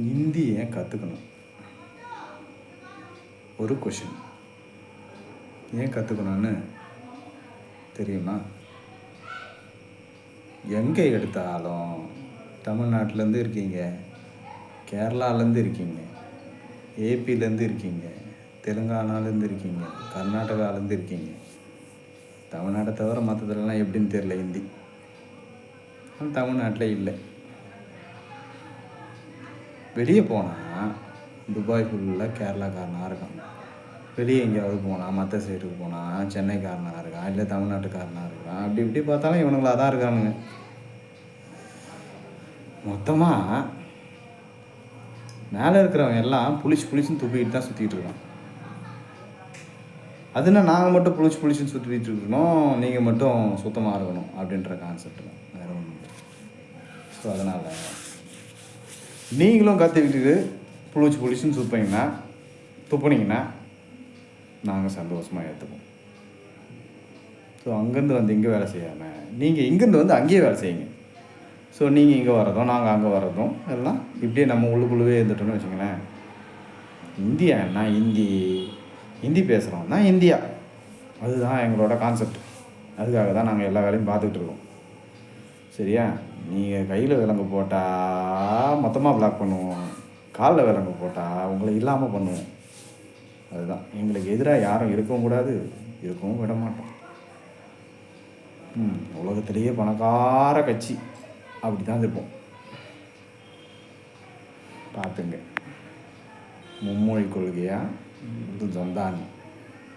ஹிந்தி ஏன் கற்றுக்கணும்? ஒரு கொஷின். ஏன் கற்றுக்கணும்னு தெரியுமா? எங்கே எடுத்தாலும் தமிழ்நாட்டிலேருந்து இருக்கீங்க, கேரளாலேருந்து இருக்கீங்க, ஏபிலேருந்து இருக்கீங்க, தெலுங்கானாலேருந்து இருக்கீங்க, கர்நாடகாலேருந்து இருக்கீங்க. தமிழ்நாட்டை தவிர மற்றதுலாம் எப்படின்னு தெரியல ஹிந்தி. தமிழ்நாட்டில் இல்லை. வெளியே போனால் துபாய் ஃபுல்லாக கேரளாக்காரனாக இருக்கான். வெளியே எங்கேயாவது போனால் மற்ற சைடுக்கு போனால் சென்னைக்காரனாக இருக்கான், இல்லை தமிழ்நாட்டுக்காரனாக இருக்கான். அப்படி இப்படி பார்த்தாலும் இவனுங்களாக தான் இருக்கானுங்க. மொத்தமாக மேலே இருக்கிறவன் எல்லாம் புளிச்சுன்னு துப்பிக்கிட்டு தான் சுற்றிக்கிட்டு இருக்கான். அதுனா நாங்கள் மட்டும் புளிச்சுன்னு சுற்றிக்கிட்டு இருக்கணும், நீங்கள் மட்டும் சுத்தமாக இருக்கணும் அப்படின்ற கான்செப்ட் தான், வேறு ஒன்றும் இல்லை. ஸோ அதனால் நீங்களும் கற்றுக்கிட்டு புளிச்சுன்னு துப்புனீங்கன்னா நாங்கள் சந்தோஷமாக ஏற்றுப்போம். ஸோ அங்கேருந்து வந்து இங்கே வேலை செய்யாமல் நீங்கள் இங்கேருந்து வந்து அங்கேயே வேலை செய்யுங்க. ஸோ நீங்கள் இங்கே வர்றதும் நாங்கள் அங்கே வர்றதும் எல்லாம் இப்படியே நம்ம உள்ளுக்குள்ளவே இருந்துட்டோன்னு வச்சுங்களேன். இந்தியான்னா ஹிந்தி பேசுகிறோம்னா இந்தியா, அதுதான் எங்களோட கான்செப்ட். அதுக்காக தான் நாங்கள் எல்லா வேலையும் பார்த்துக்கிட்டு இருக்கோம். சரியா? நீங்கள் கையில் விலங்கு போட்டால் மொத்தமாக பிளாக் பண்ணுவோம், காலில் விலங்கு போட்டால் உங்களை இல்லாமல் பண்ணுவோம். அதுதான் எங்களுக்கு எதிராக யாரும் இருக்கவும் கூடாது, இருக்கவும் விட மாட்டோம். உலகத்திலேயே பணக்கார கட்சி அப்படி தான் இருப்போம். பார்த்துங்க, மும்மொழி கொள்கையாக இது சொந்தானி.